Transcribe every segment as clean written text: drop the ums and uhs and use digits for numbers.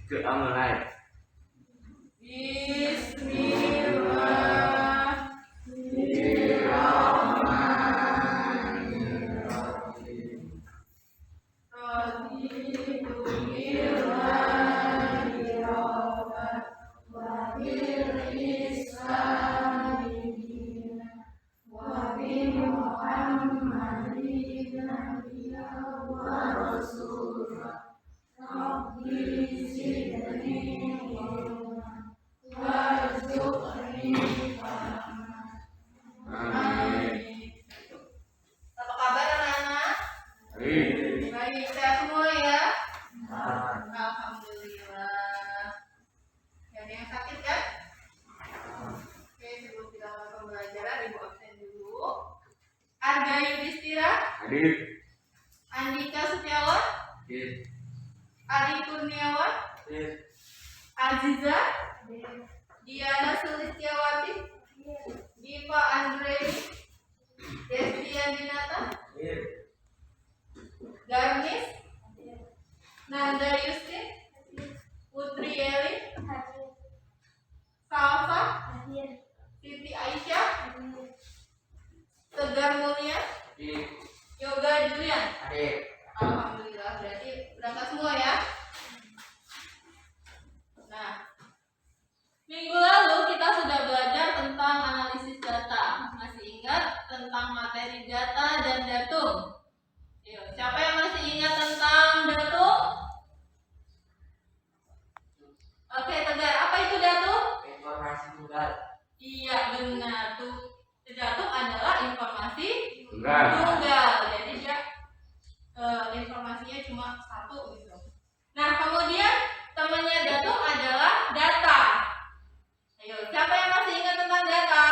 mulai. Apa kabar anak-anak? Baik, sehat semua ya? Alhamdulillah. Ada yang sakit kan? Oke, sebelum kita mulai pembelajaran, Ibu absen dulu. Arga Yudhistira, Hadir. Andika Setiawan, Hadir. Adi Kurniawan, Hadir. Aziza, Diana Sulistiawati, Diva Andrei, Destian Dinata, Hadir. Garnis, Nanda Yustin, Putri Eli, Salva, Siti Aisyah, Tegar Mulia, Hadir. Yoga Julian. Hadir. Alhamdulillah, berarti berangkat semua ya. Nah, minggu lalu kita sudah belajar tentang analisis data. Masih ingat tentang materi data dan datum? Yuk, siapa yang masih ingat tentang datum? Oke, Tegar, apa itu datum? Informasi tunggal. Iya, benar tuh. Datum adalah informasi Tunggal. tunggal. Jadi dia informasinya cuma satu gitu. Nah, kemudian temannya datum adalah data. Ayo, siapa yang masih ingat tentang data?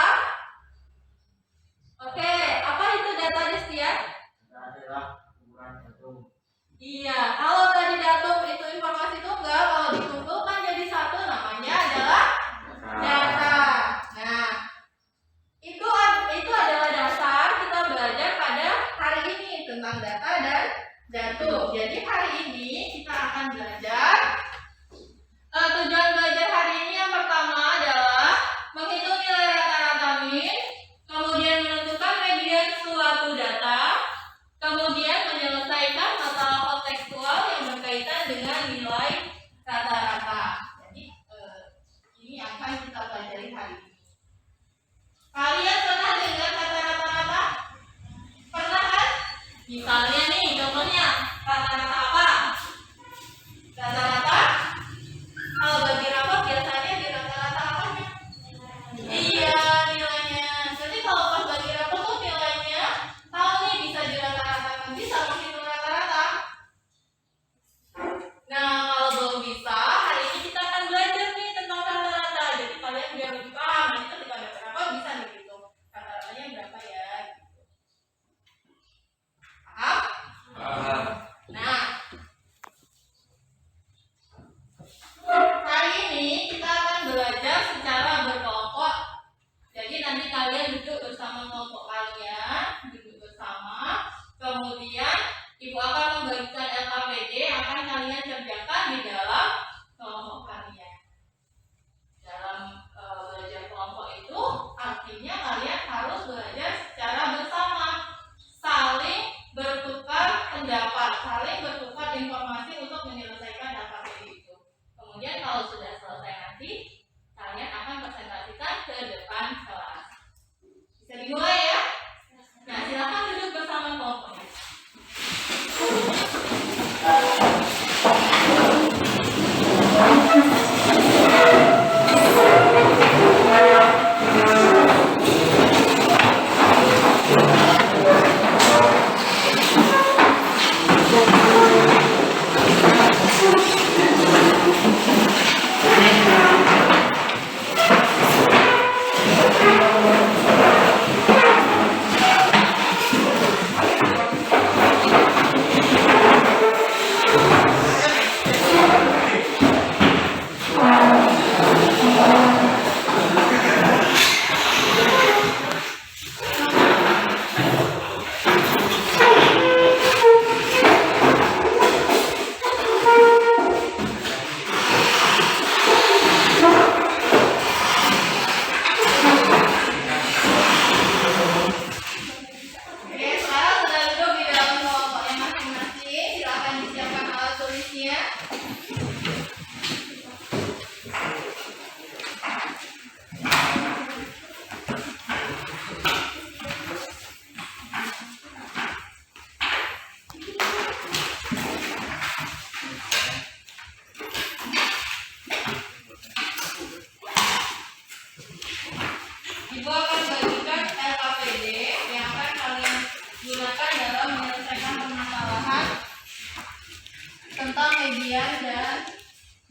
Oke, apa itu data, Destian? Adalah ukuran datum. Iya, kalau tadi datum itu informasi tunggal, kalau dikumpulkan jadi satu namanya adalah data. Nah, itu adalah dasar kita belajar pada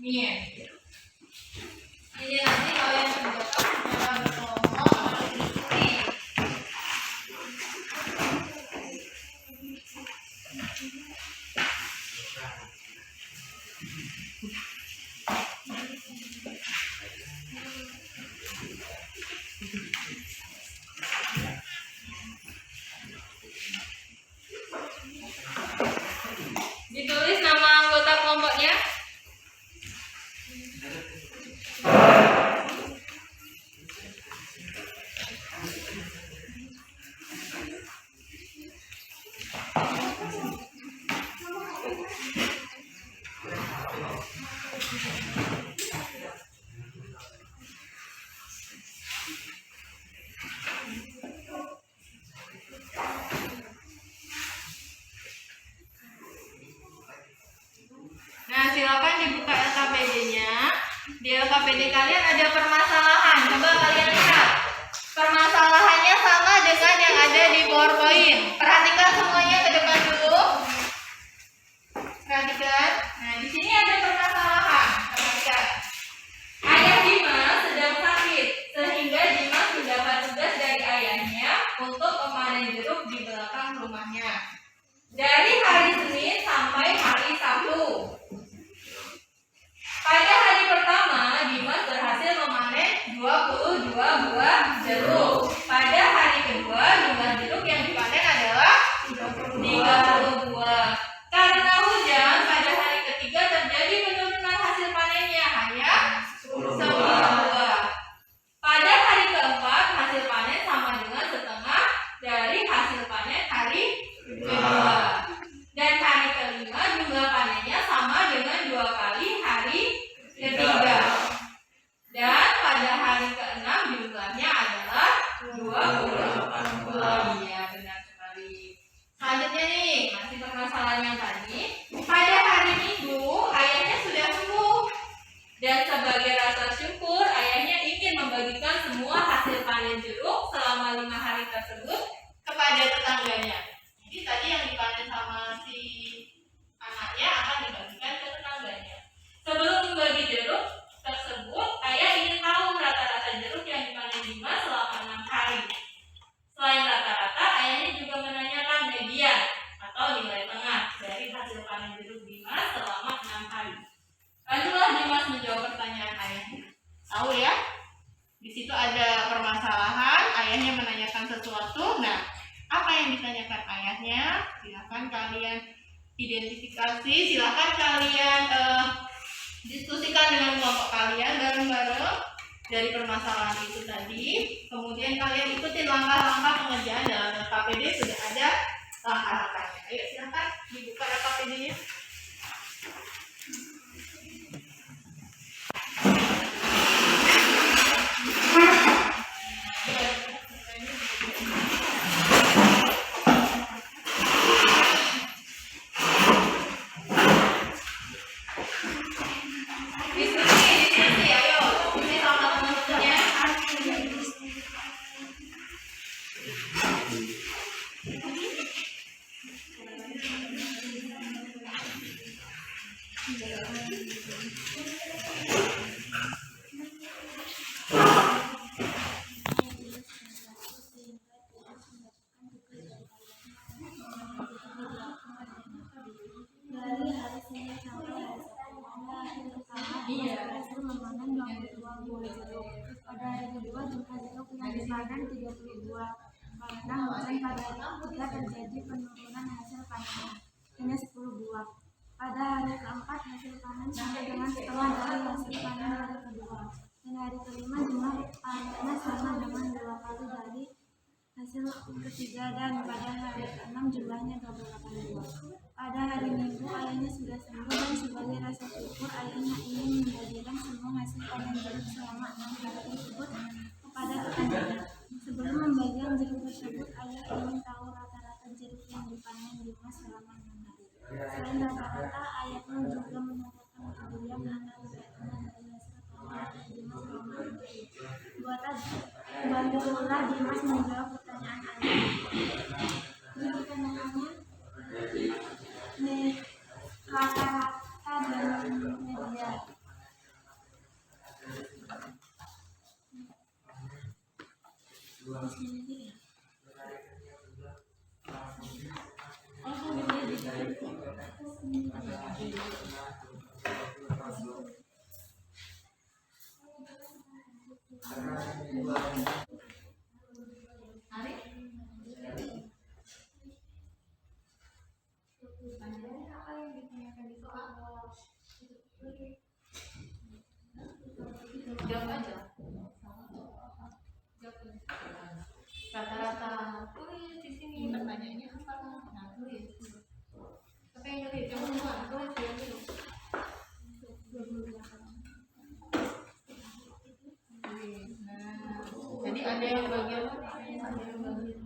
Min. Jadi nanti kalian kerjakan secara berkelompok oleh diskusi. Ditulis nama anggota kelompoknya. Nah, silakan dibuka LKPD-nya. Di LKPD kalian ada permasalahan. Coba kalian lihat. Permasalahannya sama dengan yang ada di PowerPoint. Perhatikan semuanya ke depan dulu. Perhatikan. Nah, di sini ada permasalahan. Perhatikan. Ayah Dimas sedang sakit, sehingga Dimas mendapat tugas dari ayahnya untuk memanen jeruk di belakang rumahnya. Dari hari Senin sampai hari Sabtu. Pada hari pertama, Dimas berhasil memanen 22 buah jeruk. Pada hari kedua, jumlah jeruk yang dipanen adalah 30 buah. Karena hujan, pada hari ketiga terjadi penurunan hasil panennya hanya 10 buah. Pada hari keempat, hasil panen sama dengan setengah dari hasil panen hari kedua. Dan hari kelima, jumlah panennya sama dengan 2 kali hari ketiga. Dan pada hari keenam jumlahnya adalah 28 buah. Iya, benar sekali. Selanjutnya nih, masih permasalahan yang tadi. Pada hari Minggu, ayahnya sudah sembuh. Dan sebagai rasa syukur, ayahnya ingin membagikan semua hasil panen jeruk selama 5 hari tersebut kepada tetangganya. Jadi tadi yang dipanen sama si anaknya akan dibagikan ke tetangganya. Sebelum membagi jeruk tersebut, ayah ingin tahu rata-rata jeruk yang dipanen Dimas selama 6 hari. Selain rata-rata, ayahnya juga menanyakan median atau nilai tengah dari hasil panen jeruk Dimas selama 6 hari. Lalulah Dimas menjawab pertanyaan ayahnya. Tahu ya? Di situ ada permasalahan, ayahnya menanyakan sesuatu. Nah, apa yang ditanyakan ayahnya? Silakan kalian identifikasi, silakan kalian diskusikan dengan kelompok kalian bareng-bareng dari permasalahan itu tadi. Kemudian kalian ikuti langkah-langkah pengerjaan dalam LKPD, sudah ada langkah-langkahnya. Ayo silakan dibuka LKPD-nya. Diskusi, ayo diskusi sama teman-temannya. Dari hari Senin sampai hari Sabtu, pada hari pertama Dimas berhasil memanen 22 buah jeruk. Pada hari kedua jumlah jeruk yang dipanen 32. Karena hujan, pada hari ketiga terjadi penurunan hasil panennya hanya 10 buah. Pada hari keempat hasil panen sama dengan setengah dari hasil panen hari kedua. Dan hari kelima jumlah panennya sama dengan 2 kali dari hasil ketiga. Dan pada hari keenam jumlahnya 28 buah. Pada hari Minggu ayahnya sudah sembuh, dan sebagai rasa syukur ayahnya ingin membagikan semua hasil panen jeruk selama 6 hari tersebut kepada tetangganya. Sebelum membagikan jeruk tersebut, ayah ingin tahu rata-rata jeruk yang dipanen Dimas selama 6 hari. Selain rata-rata, ayahnya juga menanyakan median atau nilai tengah dari hasil panen Dimas selama 6 hari. Bantulah Dimas menjawab pertanyaan ayahnya. Jadi pertanyaannya, rata-rata dan median. Langsung dipilih. Ari? Apa yang ditanyakan di soal? Jawab aja. Rata-rata tulis di sini pertanyaannya apa? Nah, tulis. Apa yang tulis? Yang kedua, tulis yang dulu. Nah, jadi ada yang bagian ada yang bagian.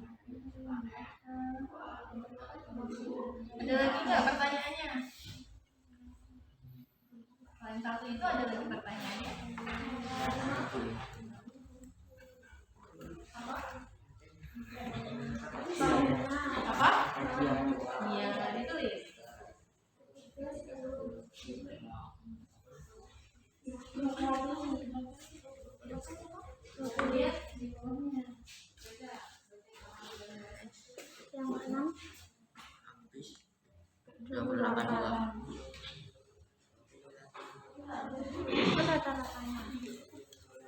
Ada lagi nggak pertanyaannya? Selain satu itu ada lagi pertanyaannya? Apa? Iya, ditulis. Kemudian Yang keenam 28. itu rata-ratanya.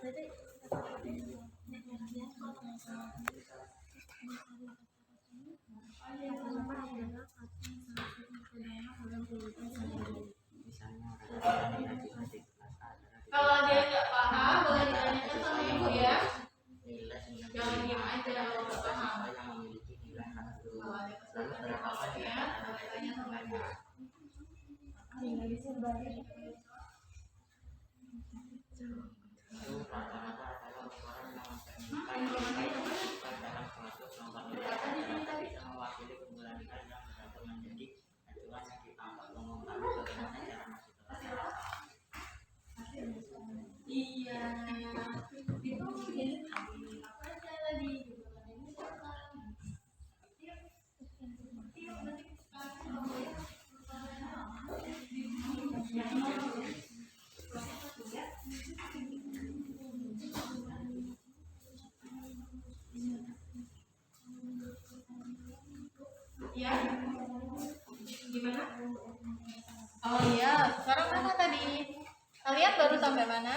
Berarti kalau dia nggak paham boleh ditanyakan sama ibu ya. Jangan diam aja kalau nggak paham. Kalau ada kesulitan ya, boleh tanya sama ibu. Iya, itu jadi apa aja tadi? Ya, gimana? Oh iya, sekarang mana tadi? Kalian baru sampai mana?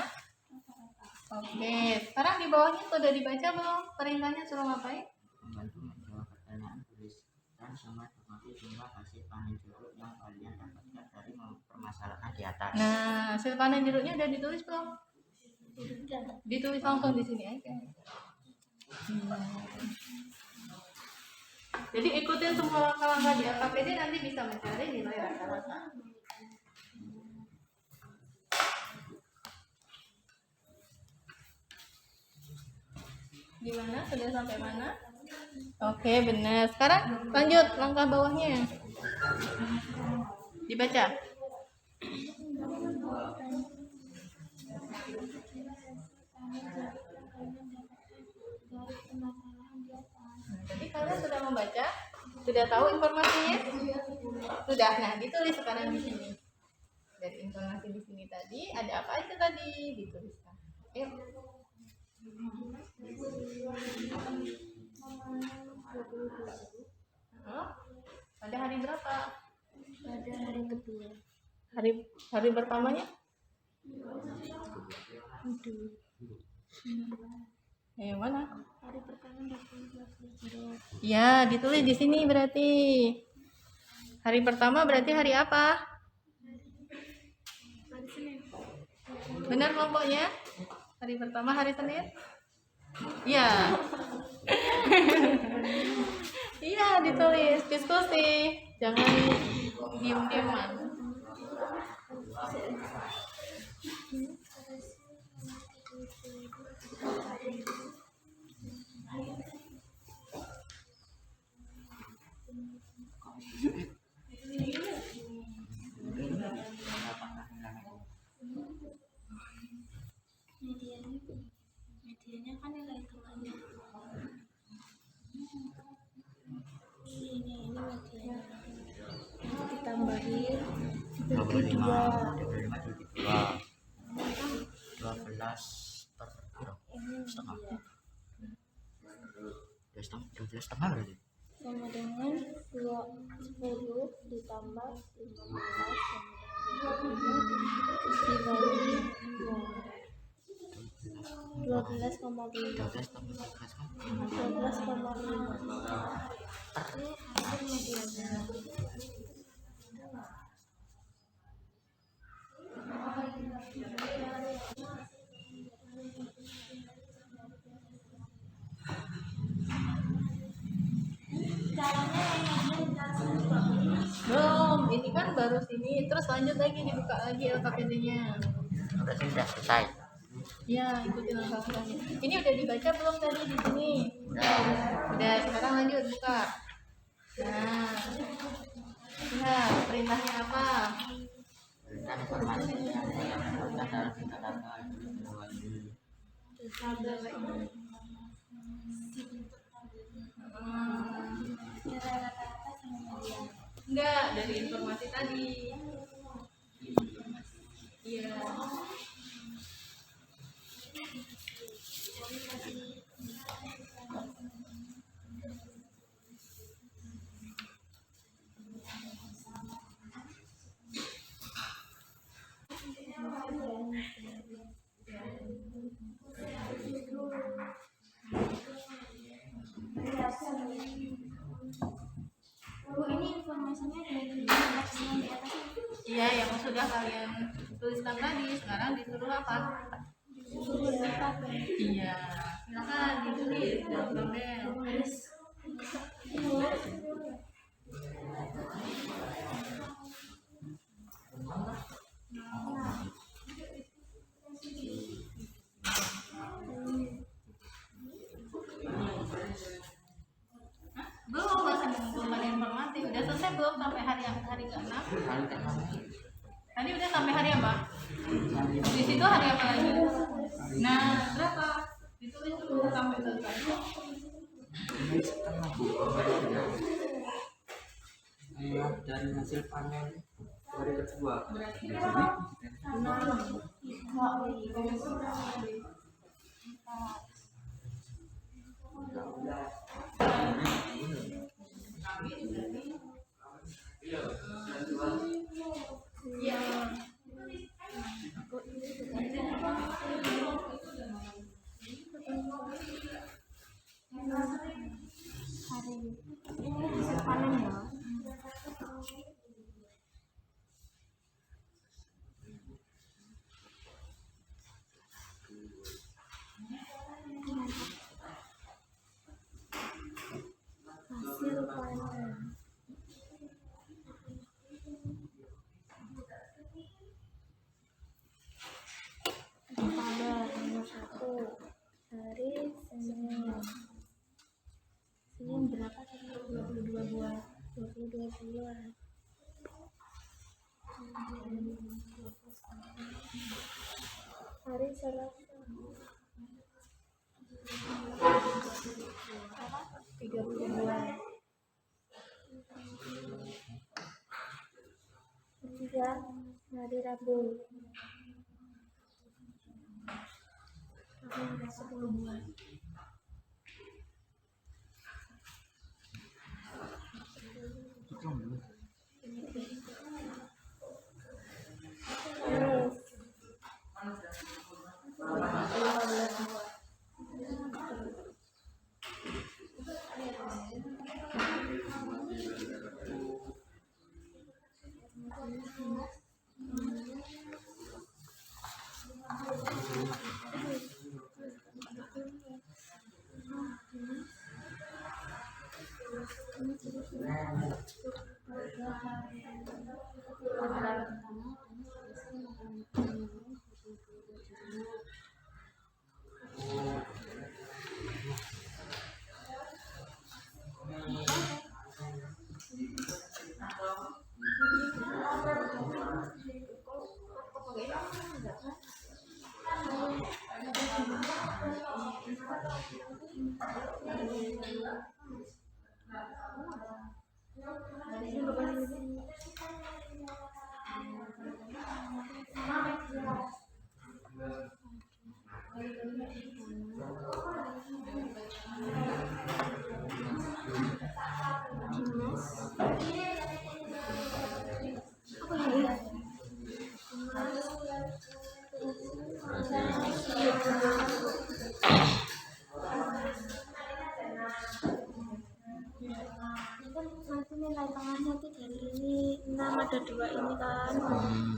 Oke, sekarang di bawahnya sudah dibaca belum? Perintahnya suruh ngapain? Membantu menjawab pertanyaan, tuliskan sama informasi jumlah hasil panen jeruk yang kalian dapatkan dari permasalahan di atas. Nah, hasil panen jeruknya udah ditulis belum? Ditulis langsung di sini aja. Jadi ikutin semua langkah-langkah di LKPD, nanti bisa mencari nilai rata-rata. Gimana? Sudah sampai mana? Oke, benar. Sekarang lanjut langkah bawahnya. Dibaca. Jadi kalian sudah membaca? Sudah tahu informasinya? Sudah. Nah, ditulis sekarang di sini. Dari informasi di sini tadi, ada apa aja tadi? Dituliskan. Ayo. Oh, pada hari berapa? pada hari kedua. Hari pertamanya? Yang mana? Hari pertama 12 Ya, ditulis di sini berarti. Hari pertama berarti hari apa? hari Senin. Benar kelompoknya? Hari pertama hari Senin? Iya. Iya, ditulis. Diskusi. Jangan diam-diaman. Medianya kan nilai hitungannya. Ini medianya. Itu ditambahin 25 12 per setengah. 12,5 berarti. sama dengan 10 ditambah 15 dibagi 12,5. 12,5. Ini hasil medianya. Belum, ini kan baru sini, terus lanjut lagi dibuka lagi LKPD-nya. Berarti sudah selesai. Ya, ikutin langkah-langkahnya. Ini udah dibaca belum tadi di sini? Udah, sekarang lanjut buka. Nah, lihat perintahnya apa? Perintah informasi yang perintah dalam tingkat data Rata-rata sama median. Enggak, dari informasi tadi. Iya. Bu, ini informasinya dari box yang di atas. Iya, yang sudah kalian tuliskan tadi, sekarang disuruh apa? Suruh lengkap ya. Iya, silakan ditulis dalam tabel. Belum, masih mengumpulkan informasi. Udah selesai belum sampai hari ke-6? hari ke-6. Tadi udah sampai hari apa? Di situ hari apa lagi? Nah, berapa? Ditulis dulu sampai selesai. Ini setengah Bu. Dari hasil panen hari kedua. Berarti Di iya. Hari ini hasil panen ya. Hasil panen. Tabel nomor 1 hari Senin. Senin berapa tadi? 22 buah. 22 buah. Hari Selasa. Berapa? 30 buah. Ketiga, hari Rabu. Rabu ada 10 buah. Kamis. 15 buah. Ini kan nanti nilai tengahnya tuh dari ini 6 ada 2 ini kan.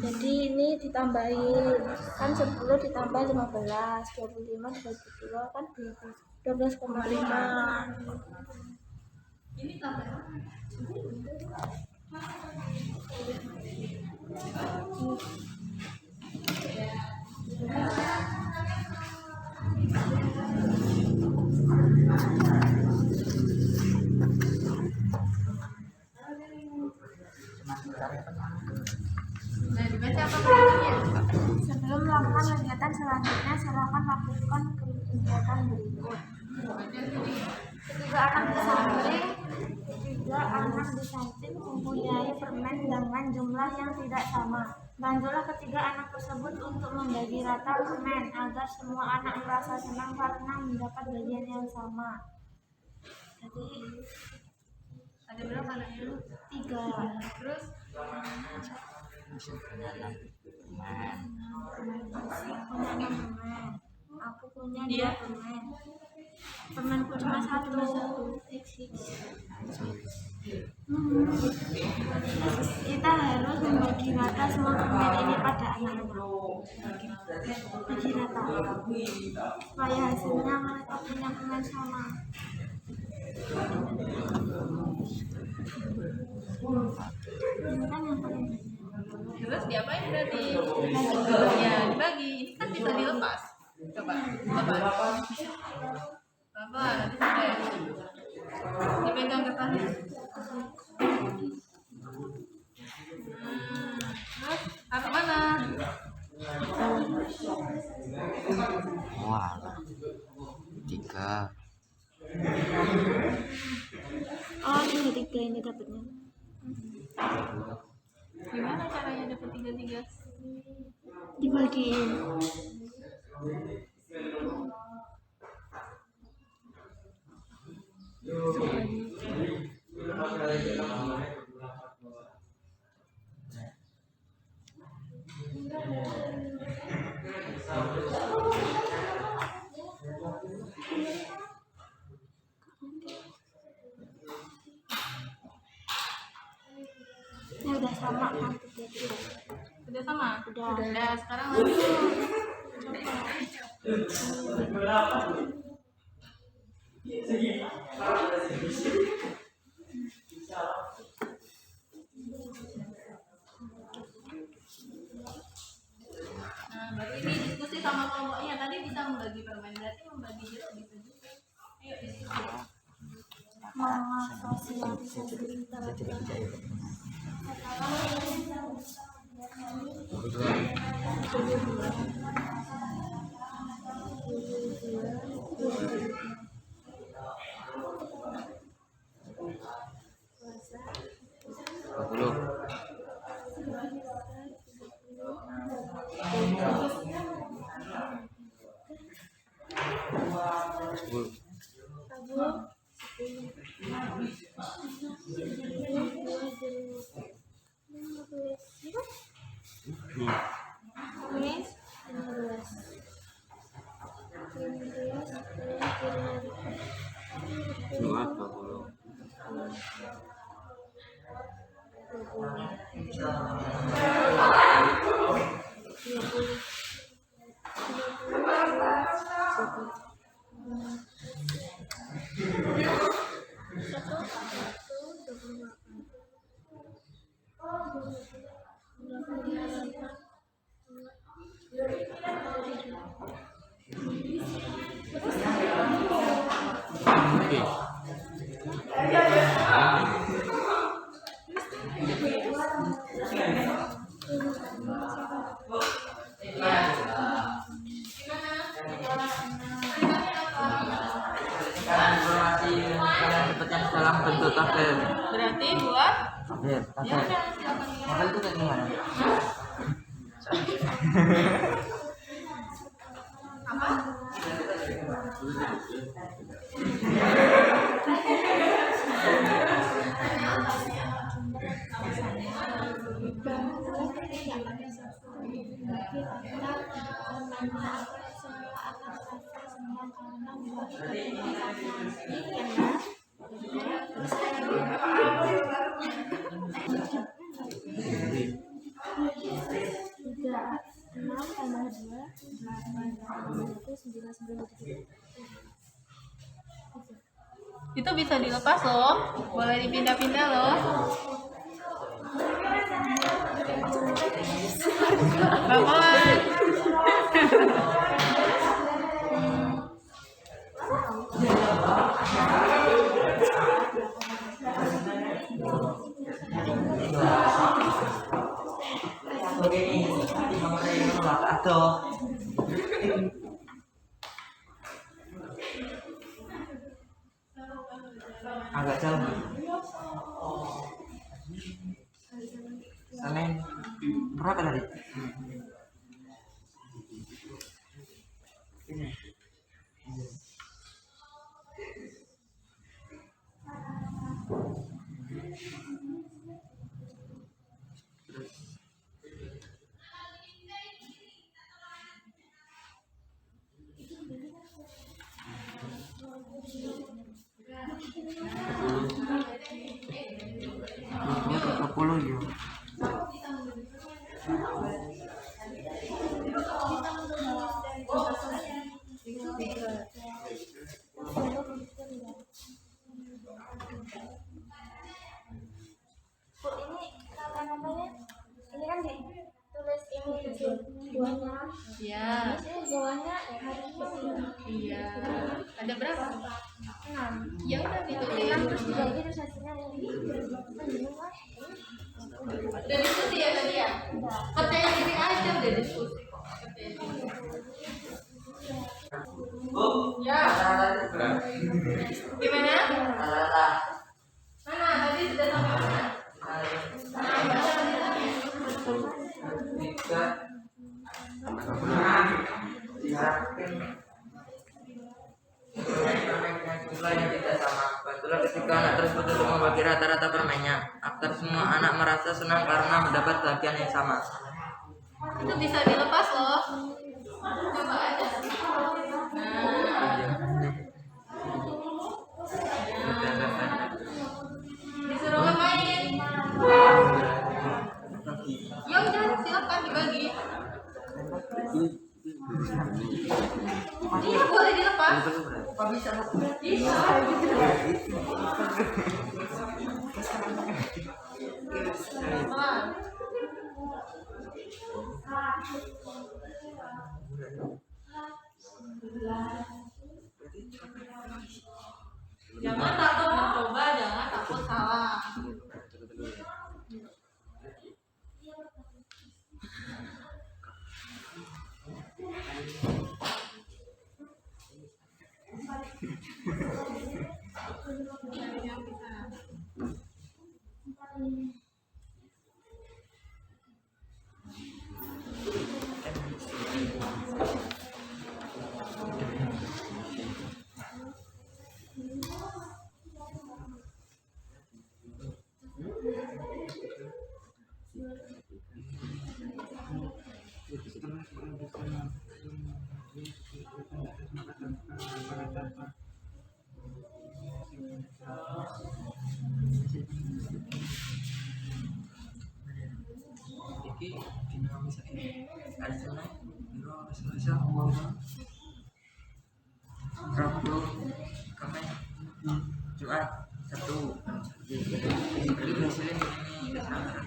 Jadi ini ditambahin kan 10 ditambah 15, 25 dibagi 2 kan 12,5. Ini tambah. Nah, dibaca apa berikutnya? Sebelum melakukan kegiatan selanjutnya, silakan lakukan kegiatan berikut. Ketiga anak disamping mempunyai permen dengan jumlah yang tidak sama. Bantulah ketiga anak tersebut untuk membagi rata permen agar semua anak merasa senang karena mendapat bagian yang sama. Jadi Ada berapa anaknya? 3. Terus punya 6 punya 6 permen. Aku punya 2 Dia? permen. Permenku cuma 1. Kita harus membagi rata semua permen ini pada anak-anak. Bagi rata supaya hasilnya mereka punya permen sama. Ini kan yang paling banyak. terus diapain berarti? Ya, dibagi. Ini kan bisa dilepas. Coba, lepas. Apa? Nanti sudah. Dipegang kertasnya. Terus apa mana? wah 3 Oh, cuma 3 ini dapatnya. Gimana caranya dapat 3-3? Dibagiin. Ini udah sama kan 3. Sudah sama? Udah. Udah, sekarang lanjut. Nah, berarti ini diskusi sama kelompoknya. Tadi bisa membagi permen, berarti membagi jeruk bisa juga. Ayo diskusi. Mengasosialisasikan dalam bentuk tabel. Berarti buat Tabel, ya udah silakan. Tabel itu kayak gimana? Apa? Karena aku semua akan selesai semua karena buat ini tiga enam tambah dua delapan itu 9 Itu bisa dilepas loh. Boleh dipindah-pindah loh. Bakalan. Agak jauh. Senin berapa tadi? Ini. Sepuluh ya. Bu, ini apa namanya? Ini kan ditulis ini buahnya. Iya. Ini buahnya hari ini. Iya. Ada berapa? 6. Ya udah ditulis. 6 terus dibagi terus hasilnya ini. Kan bingung lah. Udah diskusi ya tadi ya? Percaya diri aja udah diskusi kok. Percaya diri. Ya. Gimana? Mana? Tadi sudah sampai mana? Jumlah yang tidak sama. Bantulah ketika anak tersebut untuk membagi rata-rata permennya. Agar semua anak merasa senang karena mendapat bagian yang sama. Itu bisa dilepas loh. Coba aja. Disuruh ngapain? Ya udah, silakan dibagi. Iya, boleh dilepas. Bisa. Pelan. Jangan takut mencoba, jangan takut salah. Iki dina misalnya hari Senin, Minggu, Selasa, Rabu, Kamis, Jumat, Sabtu. Jadi hasilnya ini sama.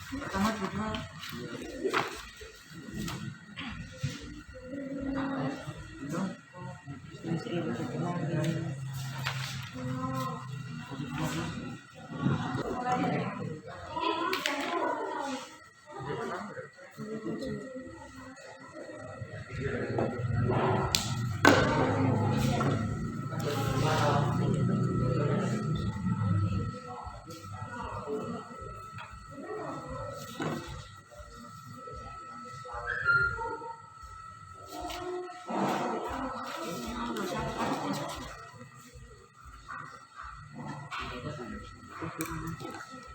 Pertama coba Kemudian 17.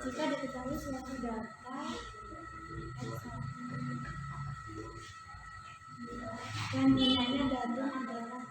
Jika diketahui suatu data yang nilainya datum adalah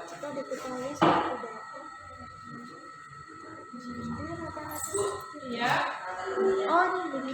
jika diketahui suatu data Iya. oh ini begini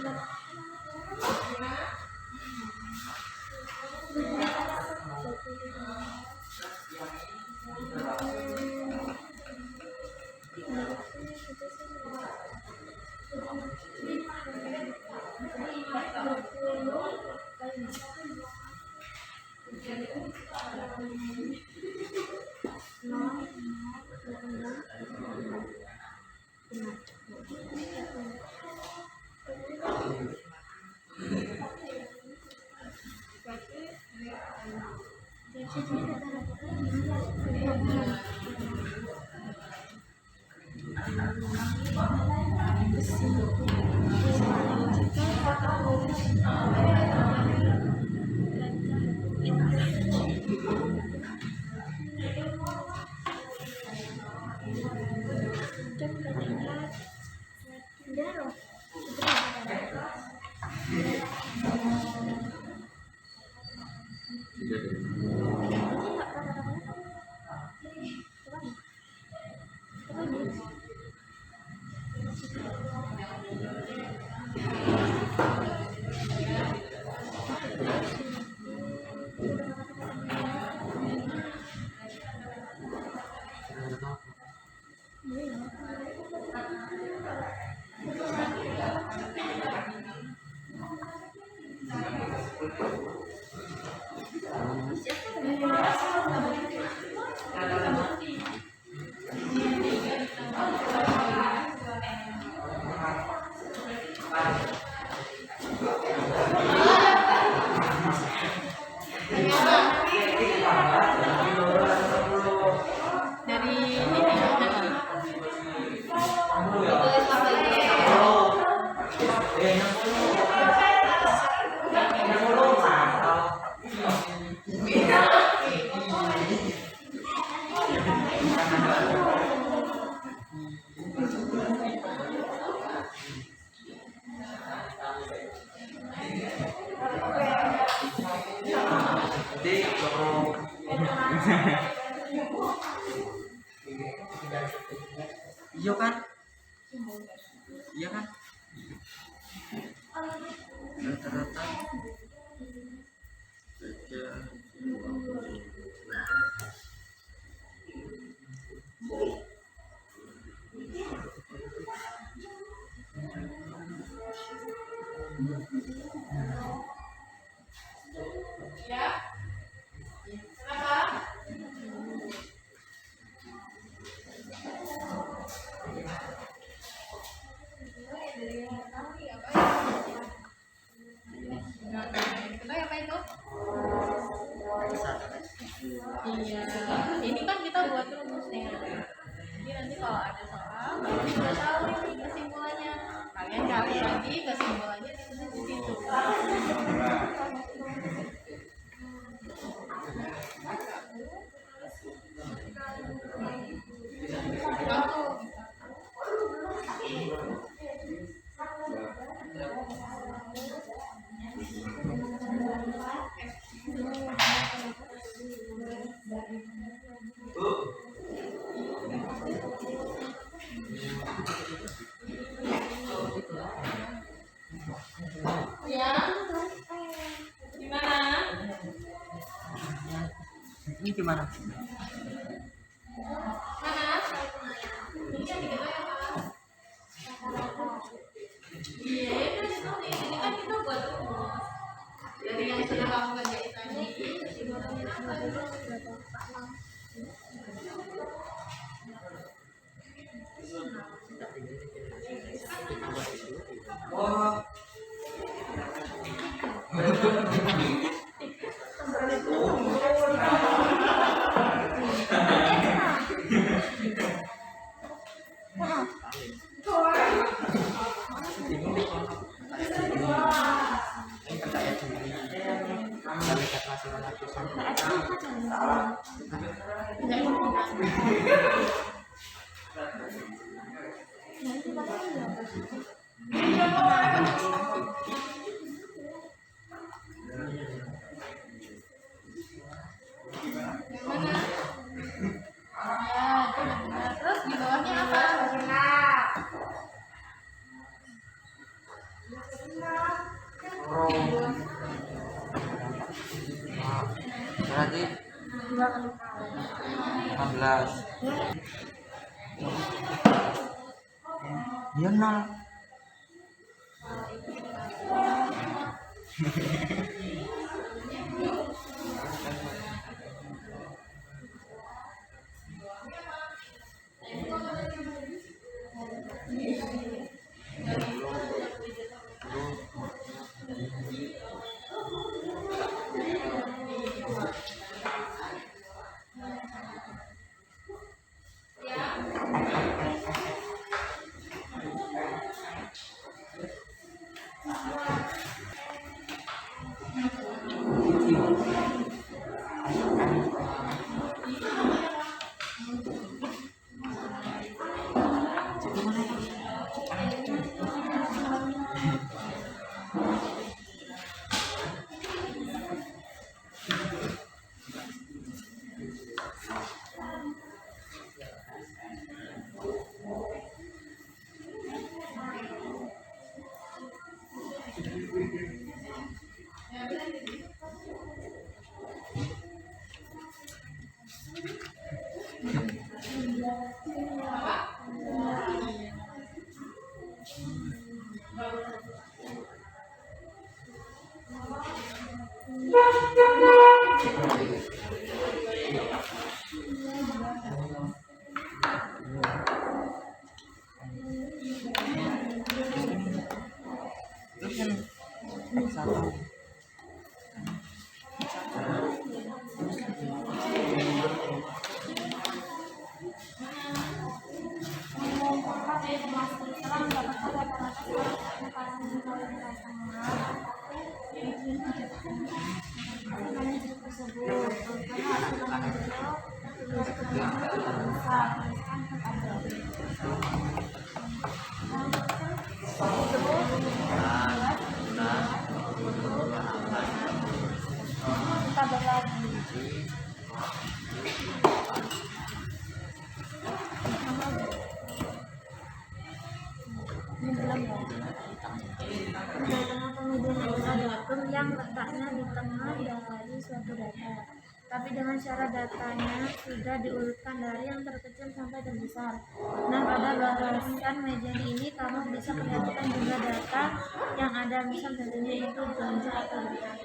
Iya kan? Iya kan? Rata-rata Iya, ini kan kita buat rumusnya. Jadi nanti kalau ada soal, kalian sudah tahu ini kesimpulannya. Kalian cari lagi kesimpulannya di situ. Ya, gimana? Ini gimana? Mana? Ini kan kita yang iya, ini kan kita buat rumus. Dari yang sudah kamu kerjain tadi, kesimpulannya apa dulu? Oh. Terus di bawahnya apa? Berarti 16. Iya nol. Yang letaknya di tengah dari suatu data, tapi dengan syarat datanya sudah diurutkan dari yang terkecil sampai terbesar. Nah, pada balasan meja ini kamu bisa perhatikan jumlah data yang ada, misal contohnya itu belanja atau tidak.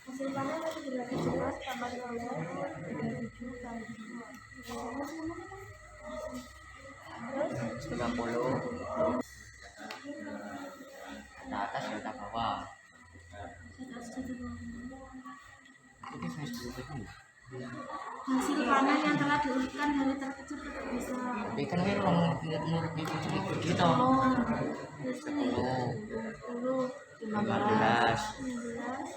Hasil panen dari 2011 tambah 37 kali. 30 ke atas ke bawah. Hasil panen yang telah diurutkan dari terkecil ke terbesar. Tapi kan ini menurut kita. Oh, terus ini 10, 10, 15,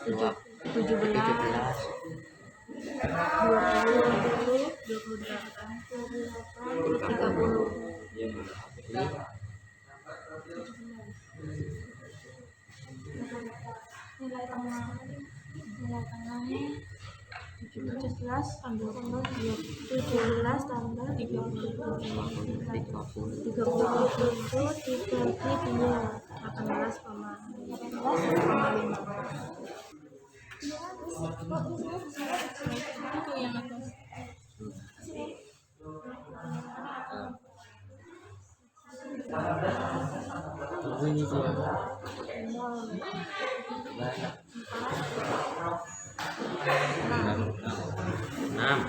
17, 17, 20, 28, 30. Nilai tengahnya 17 tambah 17 tambah 30 itu dibagi 2 Itu yang atas. Ini dia. Enam.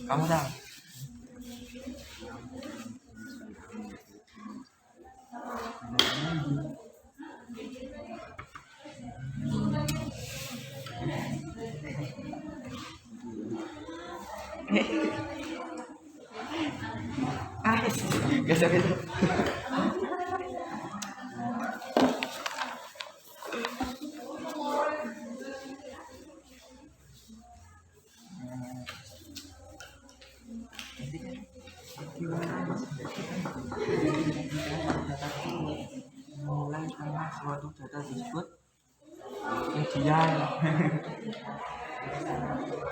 Kamu tahu? Gesek itu. Mulai karena suatu data disebut ujian.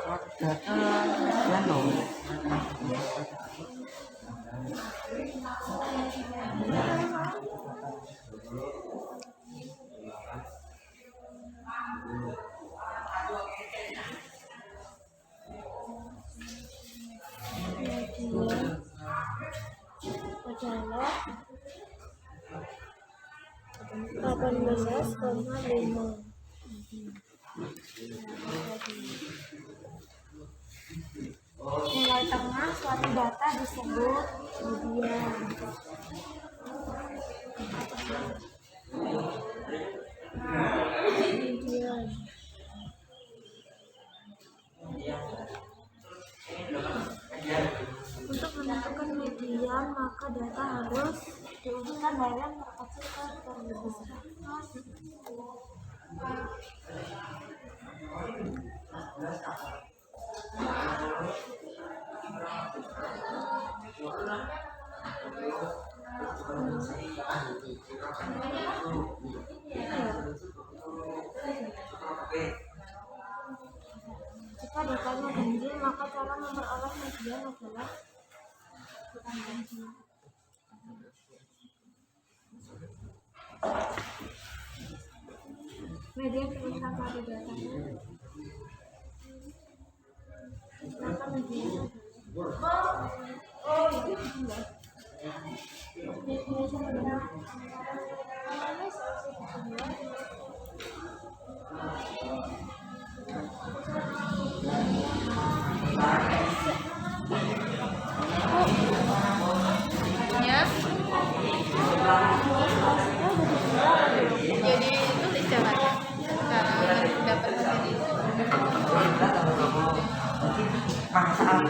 Suatu data ujian loh. Adalah 18,5. Nilai tengah suatu data disebut median. Median. Untuk menentukan median, maka data harus diurutkan dari yang terkecil ke terbesar. Jika datanya ganjil, maka cara memperoleh median adalah median tulisan satu datanya. Maka median Ya. Jadi tulis caranya. Cara dapat hasil itu. Masa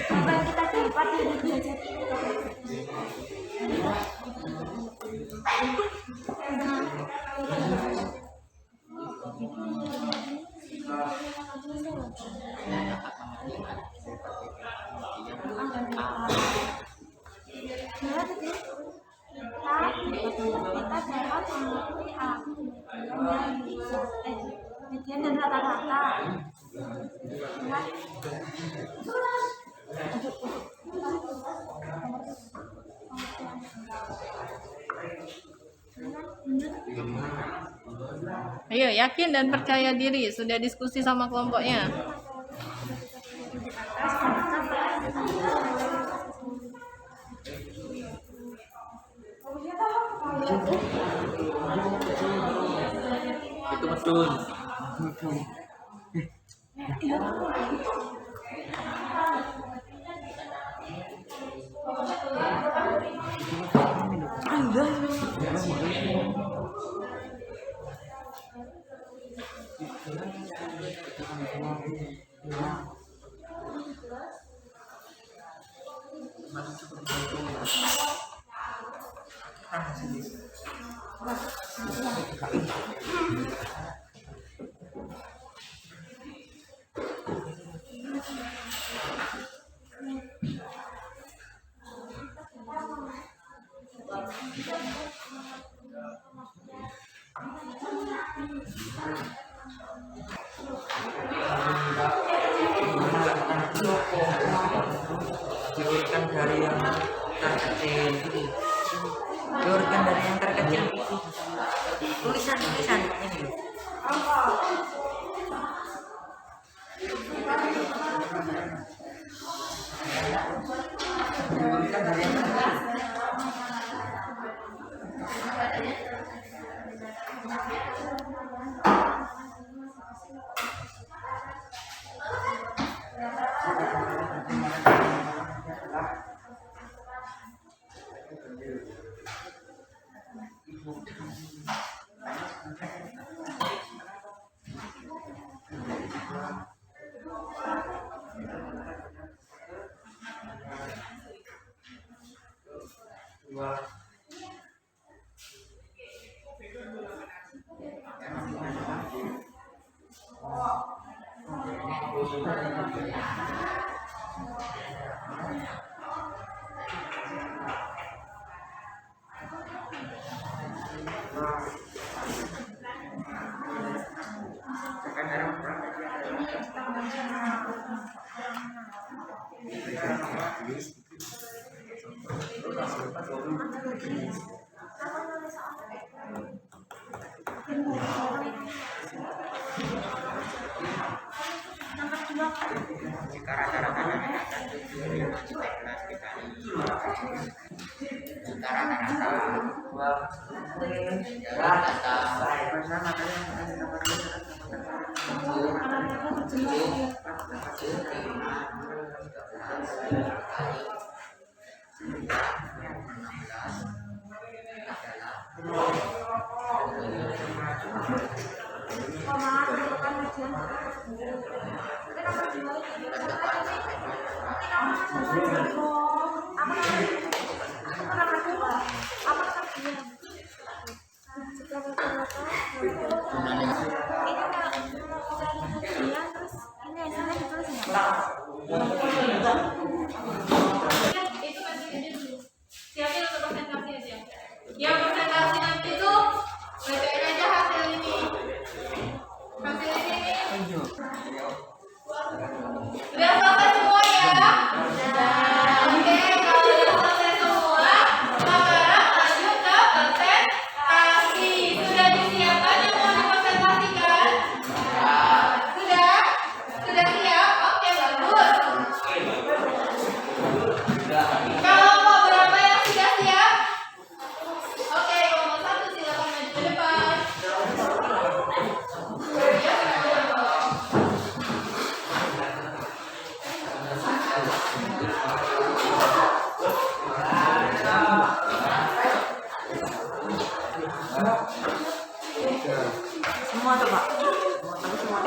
Apa yang kita dapat dari belajar kita dapat mengerti median dan rata-rata. Ayo, yakin dan percaya diri. Sudah diskusi sama kelompoknya. Itu betul. Diurutkan dari yang terkecil. Diurutkan dari yang terkecil. Tulisan ini. Diurutkan dari yang terkecil. Jika rata-ratanya akan 7, 5, 11 dikali jika rata-rata data Semua tuh Pak. Semua.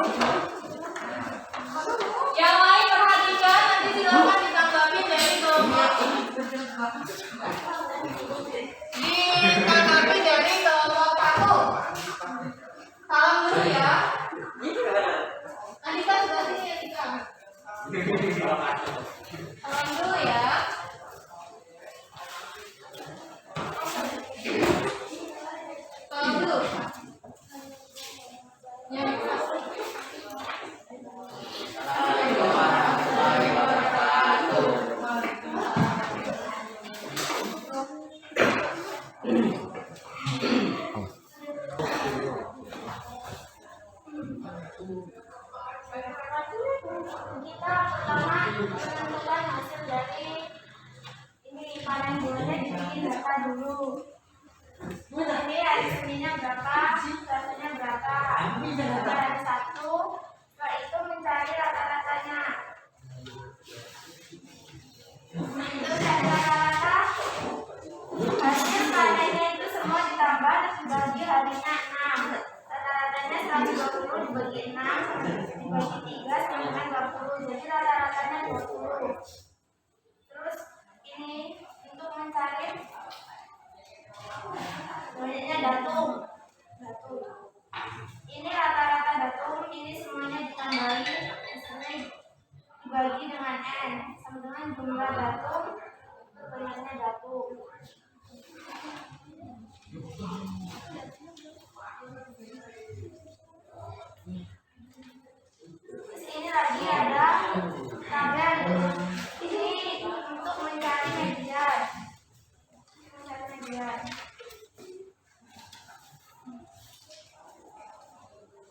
Yang lain perhatikan, nanti silakan ditanggapi dari kelompok. Ditanggapi dari kelompok 1. Salam dulu ya. Andika sebelah sini Andika. Salam dulu ya. Salam dulu. Ya. Kita pertama menentukan hasil dari ini panen buahnya, dibikin data dulu. Ini hari Seninnya berapa, Selesanya berapa, ada hari Sabtu. Setelah itu mencari rata-ratanya. Terus dari rata-rata hasil panennya itu semua ditambah dan dibagi harinya 6. Rata-ratanya 120 dibagi 6 dibagi 3 sama dengan 20. Jadi rata-ratanya 20. Terus ini untuk mencari banyaknya datum. Ini rata-rata datum, ini semuanya ditambahi, hasilnya dibagi dengan N sama dengan jumlah datum, banyaknya datum. Terus ini lagi ada tabel. Ini untuk mencari median.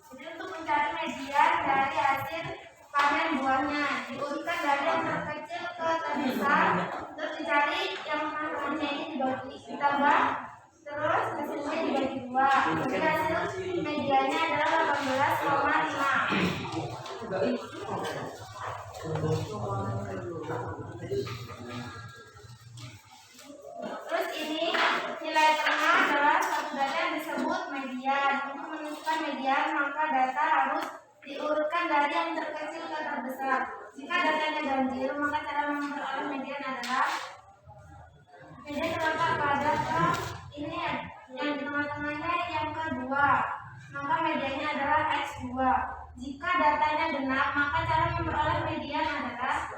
Jadi untuk mencari median dari hasil panen buahnya, diurutkan dari yang terkecil ke terbesar, terus dicari yang mana-mana ini dibagi ditambah, terus hasilnya dibagi 2. Jadi hasil mediannya adalah 18,5. Terus ini nilai tengah adalah suatu data yang disebut median. Untuk menentukan median maka data harus diurutkan dari yang terkecil ke terbesar. Jika datanya ganjil maka cara memperoleh median adalah median terletak pada ke ini yang di tengah-tengahnya yang kedua, maka mediannya adalah X2. Jika datanya genap maka cara memperoleh median adalah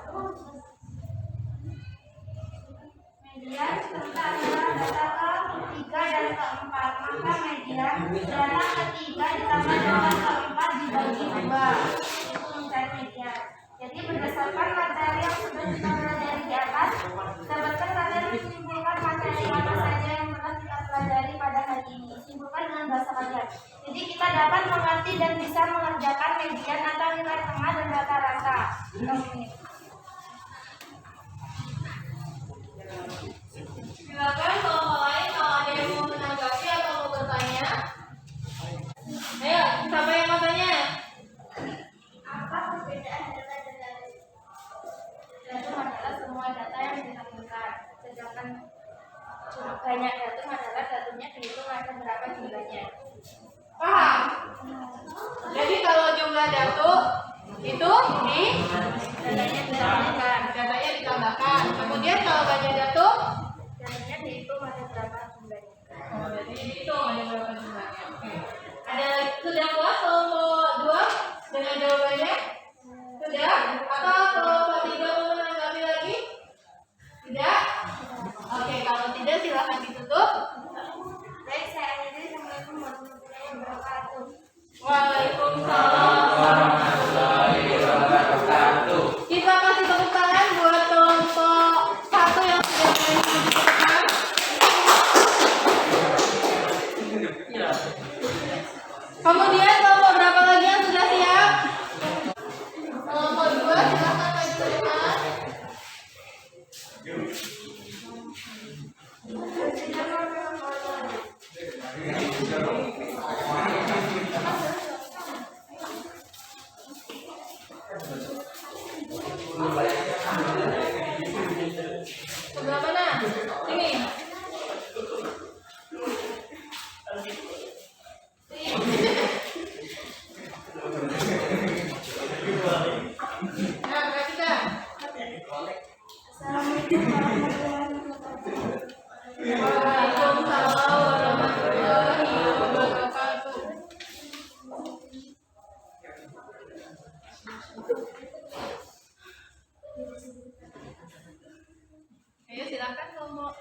median serta adalah data ke-3 dan ke-4, maka median data ke-3 ditambah data ke-4 dibagi 2, itu mencari median. Jadi berdasarkan materi yang sudah kita pelajari di atas, sahabat kalian menyimpulkan materi apa saja yang telah kita pelajari pada hari ini. Simpulkan dengan bahasa kalian. Jadi kita dapat mengerti dan bisa mengerjakan median atau nilai tengah dan rata-rata. Silakan kelompok lain kalau ada yang mau menanggapi atau mau bertanya. Ayo, siapa yang mau tanya? Apa perbedaan data dan datum? Datum adalah semua data yang ditampilkan, sedangkan banyak datum adalah datumnya dihitung ada berapa jumlahnya. Paham? Jadi kalau jumlah datum itu datanya ditambahkan. Kemudian kalau banyak datum, Datanya dihitung ada berapa jumlahnya. jadi dihitung ada berapa jumlahnya. Oke. Ada sudah puas kelompok 2 dengan jawabannya? Sudah? Atau kelompok 3 mau menanggapi lagi? Tidak? Oke, kalau tidak silakan ditutup. Baik, saya akhiri. Assalamualaikum warahmatullahi wabarakatuh. Waalaikumsalam warahmatullahi wabarakatuh. Kita kasih tepuk tangan buat kelompok 1 Assalamualaikum warahmatullahi wabarakatuh. Waalaikumsalam warahmatullahi wabarakatuh. Ayo silakan kelompok.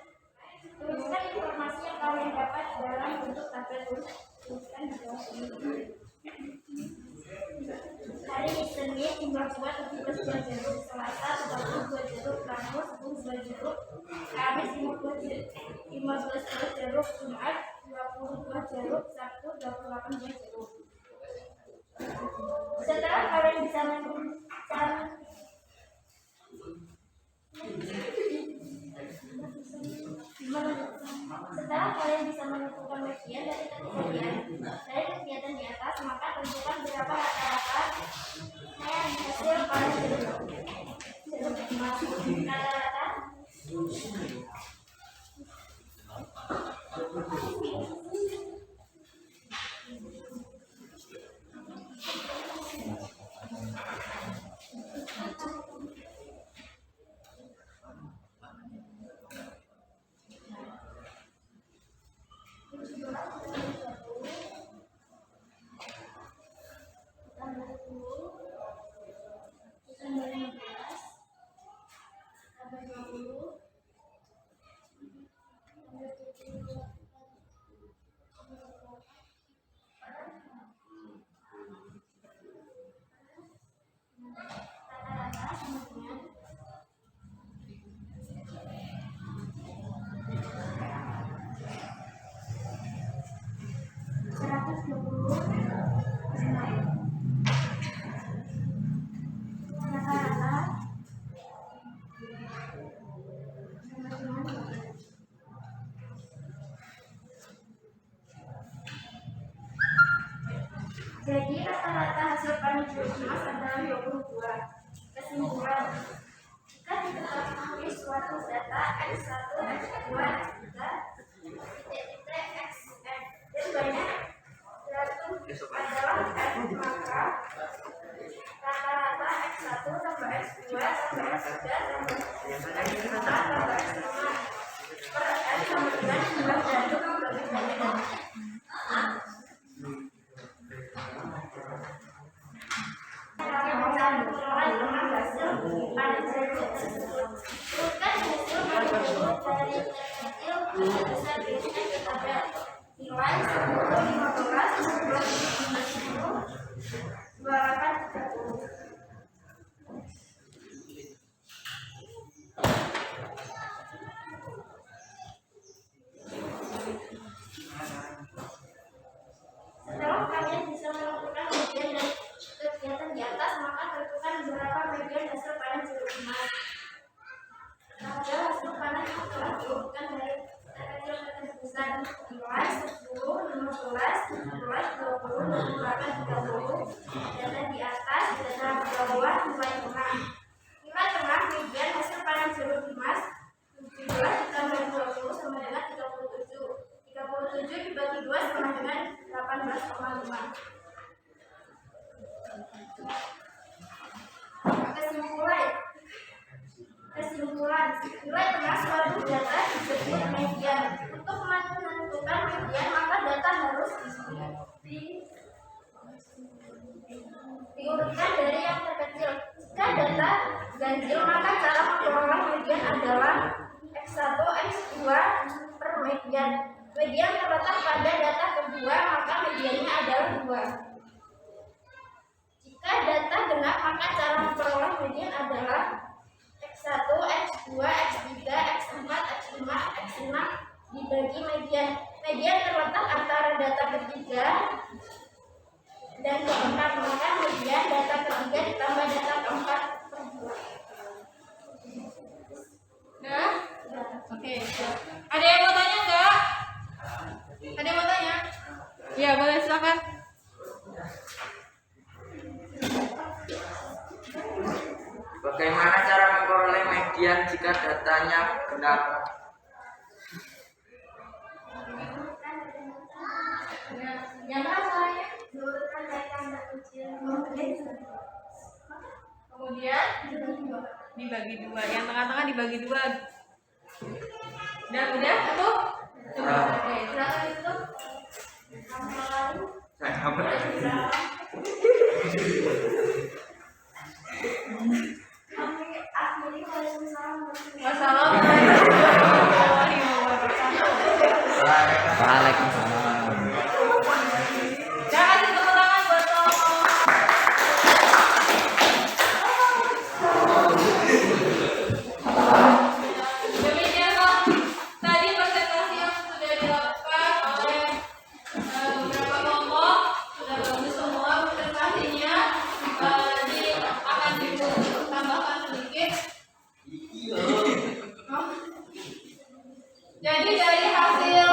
Tuliskan informasi yang kalian dapat dalam bentuk tabel tuliskan di bawah ini. Hari Senin jumlah buah 17 buah jeruk, Selasa 30 buah jeruk, Rabu 10 buah jeruk, Kamis 15 buah jeruk, Jumat 20 buah jeruk, Sabtu 28 buah jeruk. Setelah kalian bisa menentukan bagian dari kegiatan di atas, maka tentukan berapa rata-rata yang dihasil pada jeruk emas. Rata-rata jadi rata-rata hasil panen jeruk emas adalah 22. Kesimpulan, jika diketahui suatu data X1, X2, X3, Xn dan banyak berarti adalah F, maka rata-rata X1 tambah X2 tambah X3 tambah X4 tambah X5 per F sama dengan jumlah jaduk yang berbeda. Nilai 10, 15, 10, 28, 30. Setelah kalian bisa melakukan bagian dari kegiatan di atas, maka tentukan berapa bagian hasil panen jeruk emas. Tabel hasil panen yang telah diurutkan dari terkecil ke terbesar. Nilai 10, 15, 17, 20, 28, 30. Data di atas, data di bawah, nilai tengah. Nilai tengah median hasil panen jeruk emas 17 ditambah 20 sama dengan 37. 37 dibagi 2 sama dengan 18,5. Kesimpulan, nilai tengah suatu data disebut median. Untuk menentukan median, maka data harus diurutkan dari yang terkecil. Jika data ganjil, maka cara memperoleh median adalah X1, X2 per median. Median terletak pada data kedua, maka mediannya adalah 2. Jika data genap, maka cara memperoleh median adalah X1, X2, X3, X4, X5, X6 dibagi median. Median terletak antara data ketiga dan keempat, maka median data ketiga ditambah data keempat per 2. Nah, oke. Ada yang mau tanya nggak? Ada yang mau tanya? Iya, boleh silakan. Bagaimana cara memperoleh median jika datanya genap? Yang mana soalnya? Diurutkan dari yang terkecil. Kemudian dibagi 2. Yang tengah-tengah dibagi 2. Udah satu? Coba. Oke, silakan ditutup. Saya apa? Wassalamualaikum warahmatullahi wabarakatuh. Waalaikumsalam. Jangan tepuk tangan buat Tom. Demikianlah tadi presentasi yang sudah dilakukan oleh beberapa kelompok. Sudah bagus semua presentasinya. Akan ditambahkan sedikit. Jadi dari hasil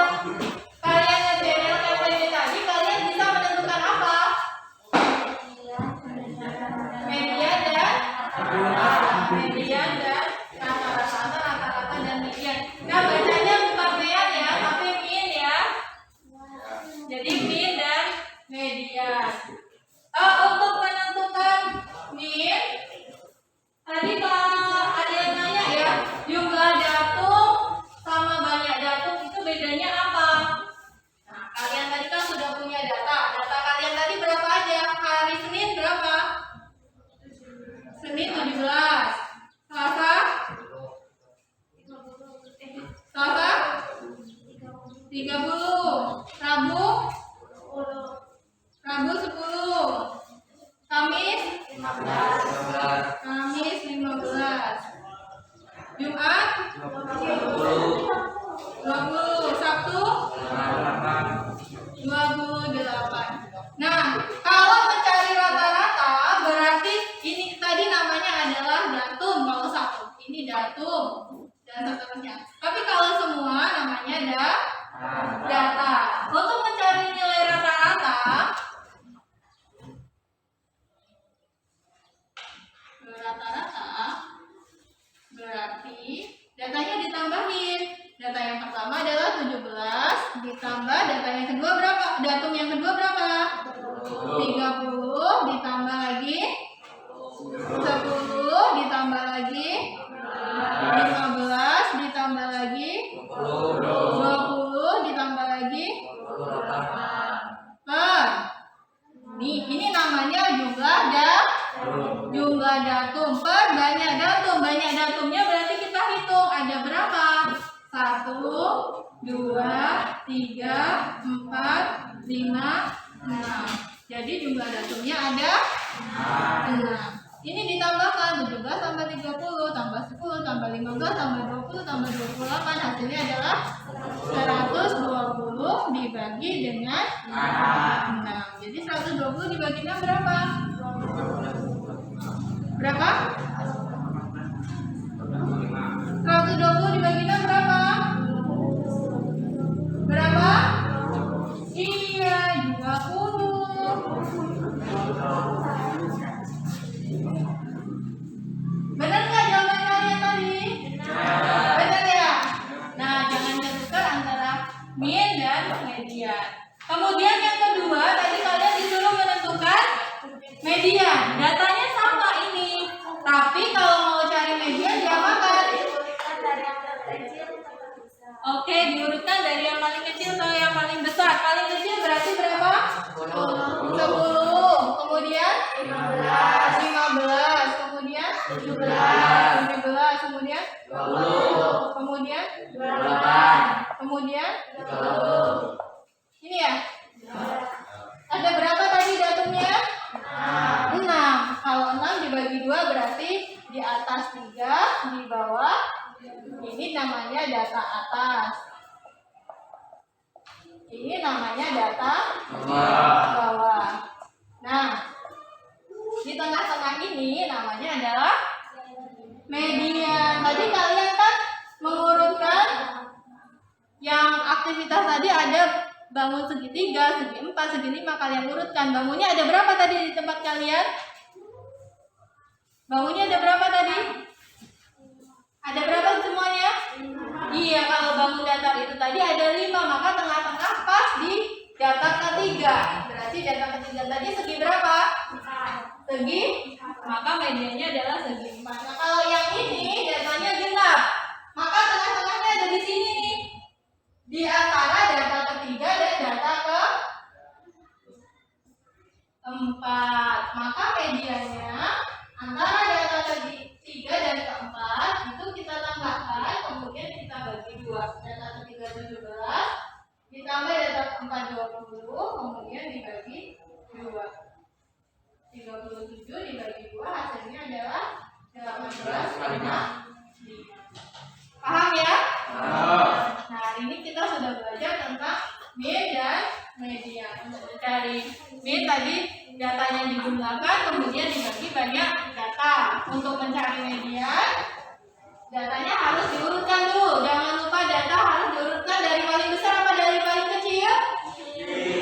kalian ngegenerate KPD tadi, kalian bisa menentukan apa? Median dan rata-rata dan median. Nah, bacanya bukan median ya, tapi mean ya. Jadi mean dan median. Untuk menentukan mean, tadi ada yang nanya ya, jumlah datum sama banyak datum itu bedanya apa? Nah, kalian tadi kan sudah punya data. Data kalian tadi berapa aja? Hari Senin berapa? Senin 17. Selasa? Selasa? 30. Rabu? Rabu 10. Kamis? 15. Kamis 15. Jumat 20. Sabtu 28. Nah, kalau mencari rata-rata berarti ini tadi namanya adalah datum kalau satu. Ini datum dan seterusnya. Tapi kalau semua namanya data. Untuk mencari nilai rata-rata berarti datanya ditambahin. Data yang pertama adalah 17 ditambah data yang kedua berapa? Datum yang kedua berapa? 30 ditambah lagi 10 ditambah lagi 15 ditambah lagi 20 ditambah lagi ini namanya jumlah datum per banyak datum. Banyak datumnya berarti kita hitung ada berapa? 1, 2, 3, 4, 5, 6. Jadi jumlah datumnya ada 6. Ini ditambahkan 17 tambah 30 tambah 10 tambah 15 tambah 20 tambah 28, hasilnya adalah 120 dibagi dengan 6. Jadi 120 dibagi 6 berapa? Berapa? 120 dibagi 6 berapa? Berapa? Iya, 20. Benar nggak jawaban kalian tadi? Benar ya? Nah, jangan tertukar antara mean dan median. Kemudian yang kedua, tadi kalian disuruh menentukan median. Datanya sama ini. Tapi kalau mau cari median diapakan? Oke, diurutkan dari yang paling kecil ke yang paling besar. Paling kecil berarti berapa? 10. Kemudian 15. Kemudian 17. Kemudian 20. Kemudian 28. Kemudian 30. Ini ya? Ada berapa tadi datumnya? 6. Kalau 6 dibagi 2 berarti di atas 3, di bawah. Ini namanya data atas. Ini namanya data bawah. Nah, di tengah-tengah ini namanya adalah median. Tadi kalian kan mengurutkan yang aktivitas tadi ada bangun segitiga, segi 4, segi 5, kalian urutkan. Bangunnya ada berapa tadi di tempat kalian? Bangunnya ada berapa tadi? Ada berapa semuanya? Iya, kalau bangun datar itu tadi ada 5, maka tengah-tengah pas di datar ketiga. Berarti datar ketiga tadi segi berapa? Segi, maka mediannya adalah segi 4. Nah, kalau yang ini 2. Data ketiga 17 ditambah data keempat 20, kemudian dibagi 2. 37 dibagi 2 hasilnya adalah 18,5. Paham ya? Nah, ini kita sudah belajar tentang min dan median. Untuk mencari min tadi datanya dijumlahkan kemudian dibagi banyak data. Untuk mencari median datanya harus diurutkan dulu. Jangan lupa data harus diurutkan dari paling besar apa dari paling kecil?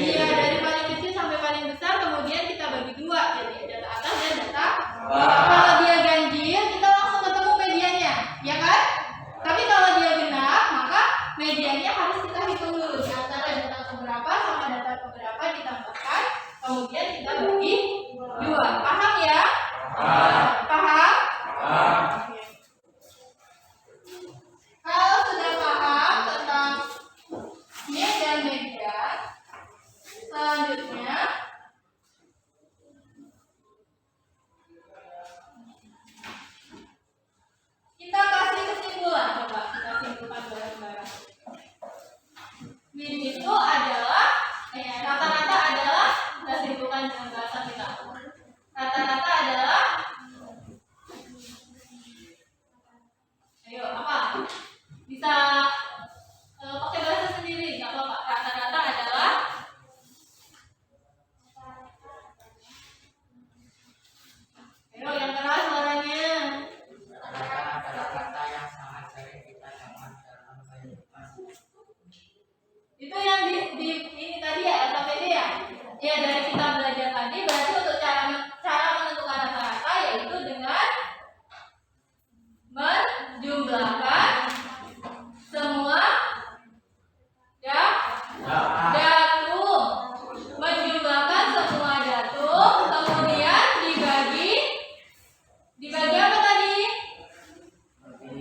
Iya, dari paling kecil sampai paling besar kemudian kita bagi 2. Jadi data atas dan data bawah. Kalau dia ganjil kita langsung ketemu mediannya, ya kan? Tapi kalau dia genap maka mediannya harus kita hitung dulu di antara data keberapa sama data keberapa ditambahkan kemudian kita bagi 2. Paham ya? Paham? Oke. Kalau sudah paham tentang min dan median, selanjutnya kita kasih kesimpulan. Coba kita simpulkan bareng-bareng. Min itu adalah rata-rata adalah, kita simpulkan dengan bahasa kita. Rata-rata adalah, ayo apa? Bisa pakai bahasa sendiri, nggak apa-apa. Rata-rata adalah ayo yang keras suaranya. Kata-kata yang sangat sering kita temukan dalam kehidupan. Itu yang di ini tadi ya, LKPD ya? Ya, dari kita belajar tadi berarti untuk cara menentukan rata-rata yaitu dengan menjumlahkan semua datum. Menjumlahkan semua datum kemudian dibagi apa tadi?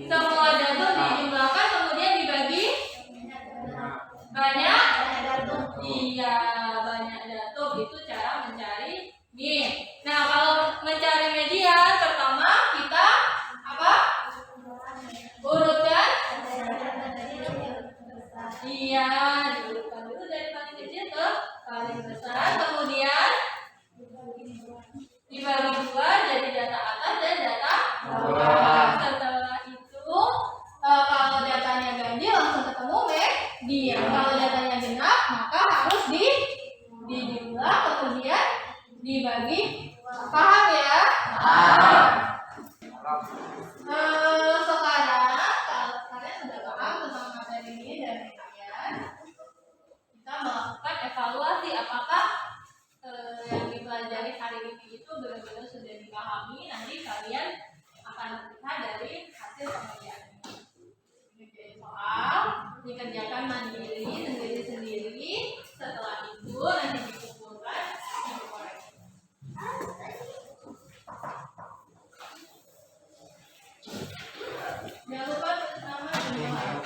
Semua datum dijumlahkan kemudian dibagi banyak datum. Iya, banyak datum itu cara mencari min. Nah, kalau mencari median pertama kita apa? Urutkan. Iya, diurutkan dulu dari paling kecil ke paling besar, kemudian dibagi 2 jadi data atas dan data bawah. Setelah itu kalau datanya ganjil langsung ketemu median. Kalau datanya genap maka harus dijumlah kemudian dibagi. Paham ya? Sekarang kalau kalian sudah paham tentang materi ini dan median, kita melakukan evaluasi apakah yang dipelajari hari ini itu benar-benar sudah dipahami. Nanti kalian akan melihat dari hasil pengerjaan ini. Ini jadi soal dikerjakan mandiri sendiri-sendiri. Setelah itu nanti dikumpulkan dan dikoreksi. Jangan lupa tulis nama dan nilai.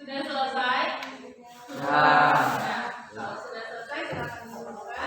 Sudah selesai? Ya. Nah, kalau sudah selesai silakan dibuka.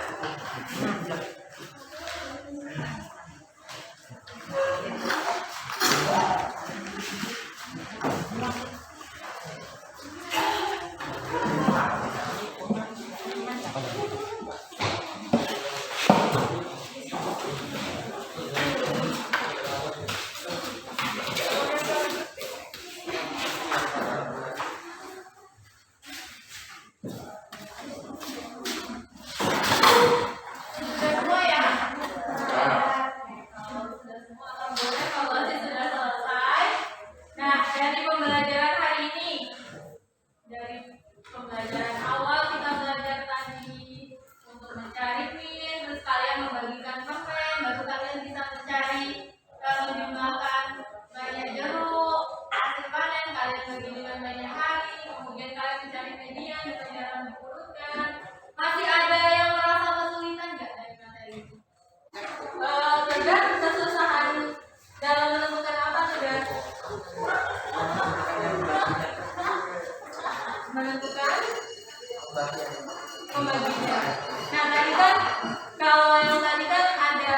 Sudah semua ya? Kalau sudah semua, alhamdulillah evaluasi sudah selesai. Nah, dari pembelajaran hari ini, dari pembelajaran awal kita belajar tadi untuk mencari min, terus kalian membagikan permen, baru kalian bisa mencari kalau jumlahkan banyak jeruk, hasil panen kalian bagi dengan banyak hari, kemudian kalian mencari median dengan cara diurutkan. Masih ada yang merasa kesulitan nggak dari materi itu? Sudah kesusahan dalam menemukan apa sudah? Menentukan pembagian. Nah tadi kan kalau yang tadi kan ada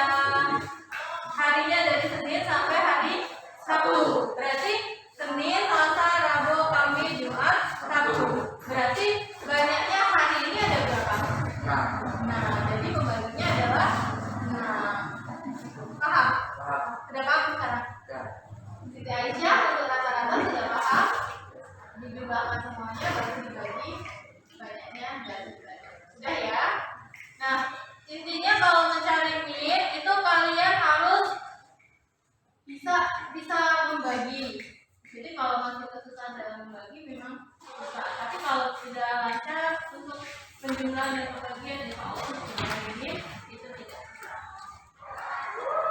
harinya dari Senin sampai hari Sabtu. Berarti Senin, Selasa, Rabu, Kamis, Jumat, Sabtu. Berarti banyaknya hari ini ada berapa? Nah, jadi pembaginya adalah paham? Sudah paham sekarang? Siti Aisyah untuk rata-rata sudah paham. Dijumlahkan semuanya baru dibagi banyaknya dan sudah ya. Nah, intinya kalau mencari min itu kalian harus bisa membagi. Jadi kalau masih kesusahan dalam membagi memang bisa. Tapi kalau tidak lancar untuk penjumlahan dan pembagian insya Allah untuk min itu tidak bisa.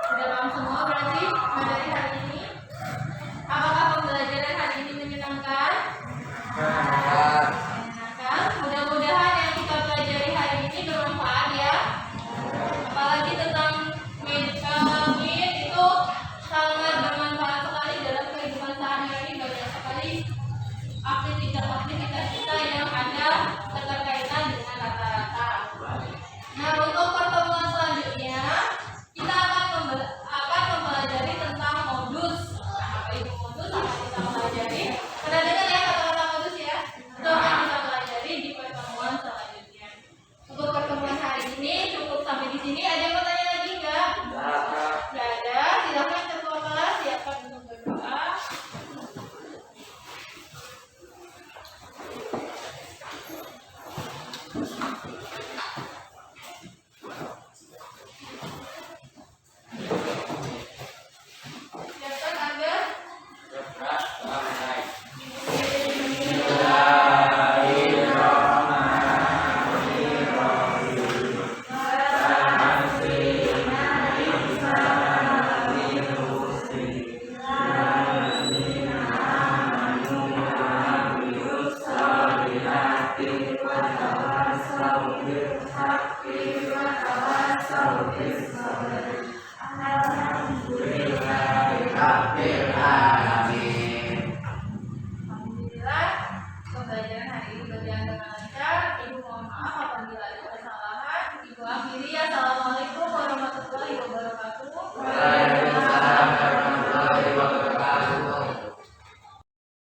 Sudah paham semua berarti materi hari ini? Apakah pembelajaran hari ini menyenangkan? Menyenangkan. Mudah-mudahan yang kita pelajari hari ini bermanfaat ya. Apalagi tentang min itu sangat bermanfaat sekali dalam kehidupan sehari-hari. Banyak sekali aktivitas kita yang ada keterkaitan dengan rata-rata. Nah, Alhamdulillah, pembelajaran hari ini berjalan dengan lancar. Ibu mohon maaf apabila ada